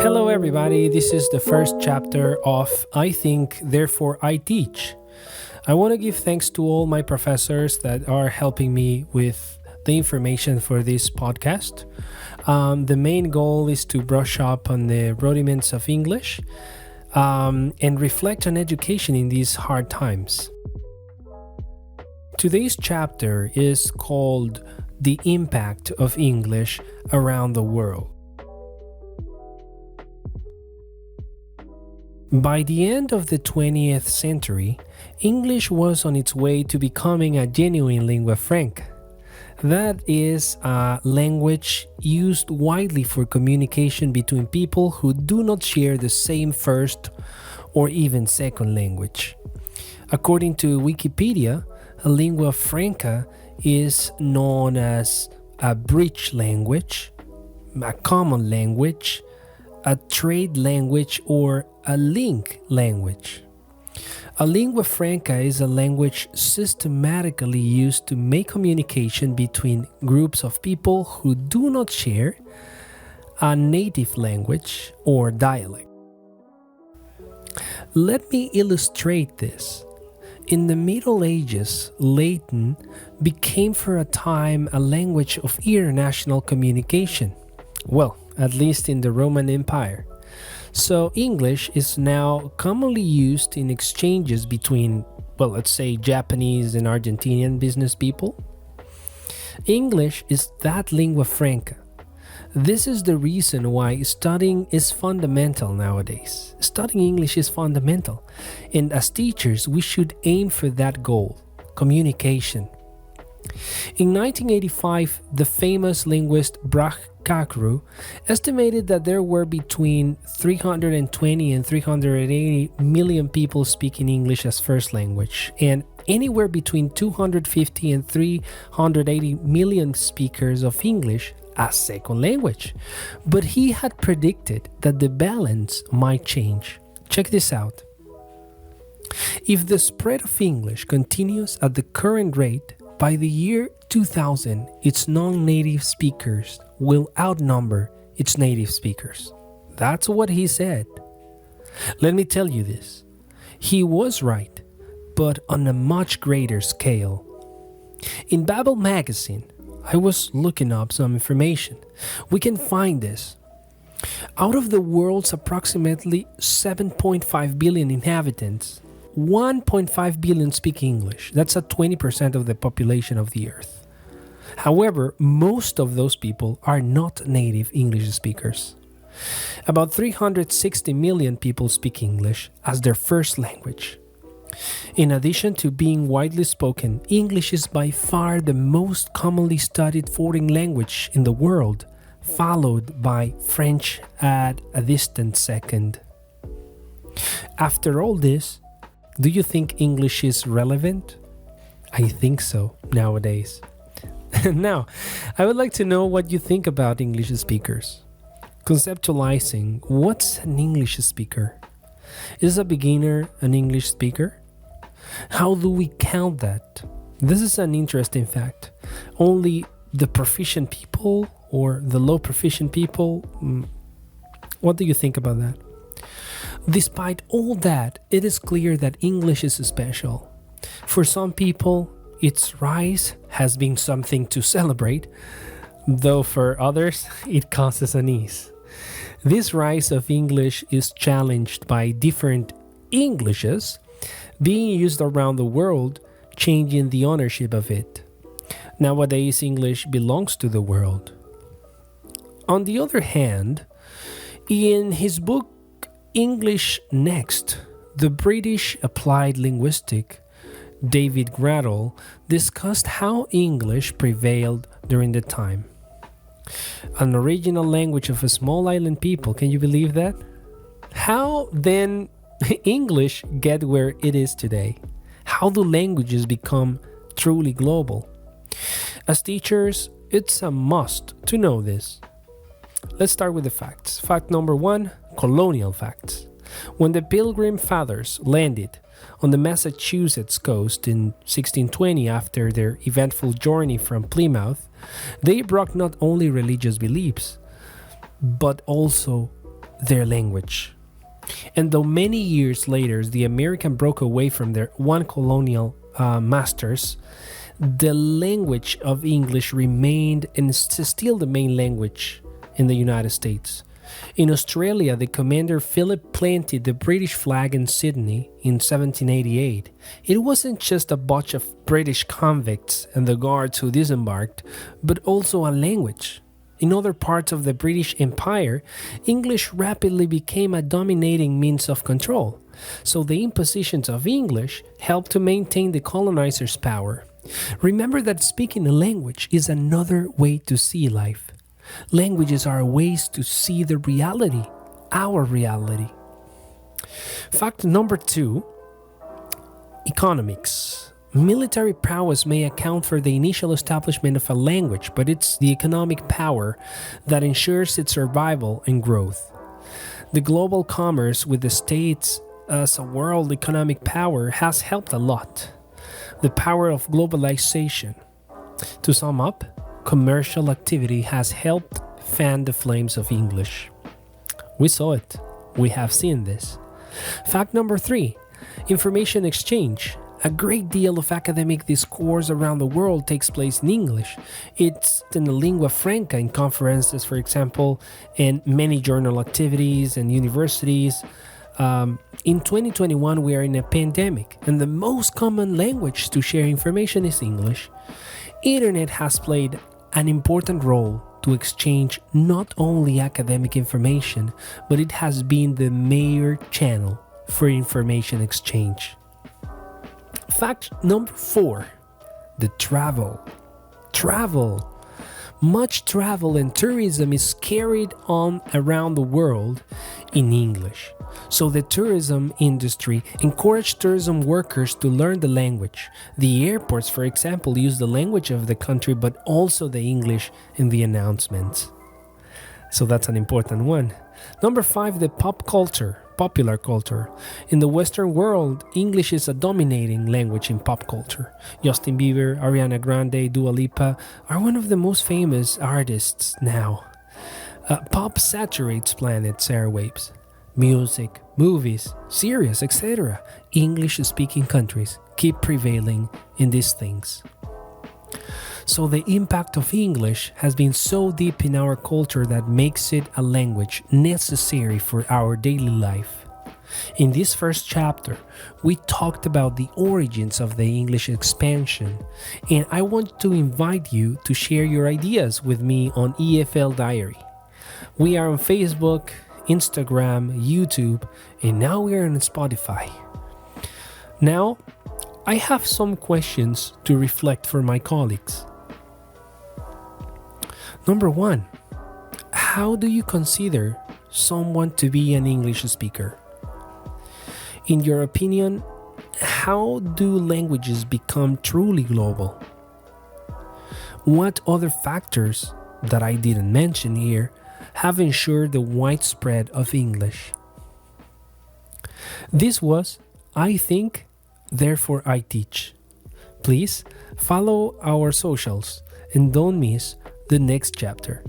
Hello, everybody. This is the first chapter of I Think, Therefore I Teach. I want to give thanks to all my professors that are helping me with the information for this podcast. The main goal is to brush up on the rudiments of English and reflect on education in these hard times. Today's chapter is called The Impact of English Around the World. By the end of the 20th century, English was on its way to becoming a genuine lingua franca. That is a language used widely for communication between people who do not share the same first or even second language. According to Wikipedia, a lingua franca is known as a bridge language, a common language, a trade language, or a link language. A lingua franca is a language systematically used to make communication between groups of people who do not share a native language or dialect. Let me illustrate this. In the Middle Ages, Latin became for a time a language of international communication. Well, at least in the Roman Empire. So English is now commonly used in exchanges between, well, let's say Japanese and Argentinian business people. English is that lingua franca. This is the reason why studying is fundamental nowadays. Studying English is fundamental. And as teachers, we should aim for that goal, communication. In 1985, the famous linguist Kakru estimated that there were between 320 and 380 million people speaking English as first language, and anywhere between 250 and 380 million speakers of English as second language. But he had predicted that the balance might change. Check this out. If the spread of English continues at the current rate, by the year 2000, its non-native speakers will outnumber its native speakers. That's what he said. Let me tell you this. He was right, but on a much greater scale. In Babel magazine, I was looking up some information. We can find this. Out of the world's approximately 7.5 billion inhabitants, 1.5 billion speak English. That's at 20% of the population of the earth. However, most of those people are not native English speakers. About 360 million people speak English as their first language. In addition to being widely spoken, English is by far the most commonly studied foreign language in the world, followed by French at a distant second. After all this, do you think English is relevant? I think so nowadays. Now, I would like to know what you think about English speakers. Conceptualizing, what's an English speaker? Is a beginner an English speaker? How do we count that? This is an interesting fact. Only the proficient people or the low proficient people? What do you think about that? Despite all that, it is clear that English is special. For some people, its rise has been something to celebrate, though for others, it causes unease. This rise of English is challenged by different Englishes being used around the world, changing the ownership of it. Nowadays, English belongs to the world. On the other hand, in his book English Next, the British applied linguistic David Gradle discussed how English prevailed during the time. An original language of a small island people, can you believe that? How then English get where it is today? How do languages become truly global? As teachers, it's a must to know this. Let's start with the facts. Fact number 1, colonial facts. When the Pilgrim Fathers landed, on the Massachusetts coast in 1620 after their eventful journey from Plymouth, they brought not only religious beliefs, but also their language. And though many years later the American broke away from their one colonial masters, the language of English remained and is still the main language in the United States. In Australia, the commander Phillip planted the British flag in Sydney in 1788. It wasn't just a bunch of British convicts and the guards who disembarked, but also a language. In other parts of the British Empire, English rapidly became a dominating means of control, so the impositions of English helped to maintain the colonizers' power. Remember that speaking a language is another way to see life. Languages are ways to see the reality, our reality. Fact number 2, economics. Military prowess may account for the initial establishment of a language, but it's the economic power that ensures its survival and growth. The global commerce with the States as a world economic power has helped a lot. The power of globalization. To sum up, commercial activity has helped fan the flames of English. We saw it. We have seen this. Fact number 3, information exchange. A great deal of academic discourse around the world takes place in English. It's in the lingua franca in conferences, for example, and many journal activities and universities. In 2021, we are in a pandemic, and the most common language to share information is English. Internet has played an important role to exchange not only academic information, but it has been the major channel for information exchange. Fact number 4, the travel. Much travel and tourism is carried on around the world in English. So the tourism industry encouraged tourism workers to learn the language. The airports, for example, use the language of the country, but also the English in the announcements. So that's an important one. Number 5, the popular culture. In the Western world, English is a dominating language in pop culture. Justin Bieber, Ariana Grande, Dua Lipa are one of the most famous artists now. Pop saturates planet's airwaves. Music, movies, series, etc. English-speaking countries keep prevailing in these things. So the impact of English has been so deep in our culture that makes it a language necessary for our daily life. In this first chapter, we talked about the origins of the English expansion, and I want to invite you to share your ideas with me on efldiary. We are on Facebook, Instagram, YouTube, and now we are on Spotify. Now, I have some questions to reflect for my colleagues. Number 1, how do you consider someone to be an English speaker? In your opinion, how do languages become truly global? What other factors that I didn't mention here have ensured the widespread of English? This was I Think, Therefore I Teach. Please follow our socials and don't miss the next chapter.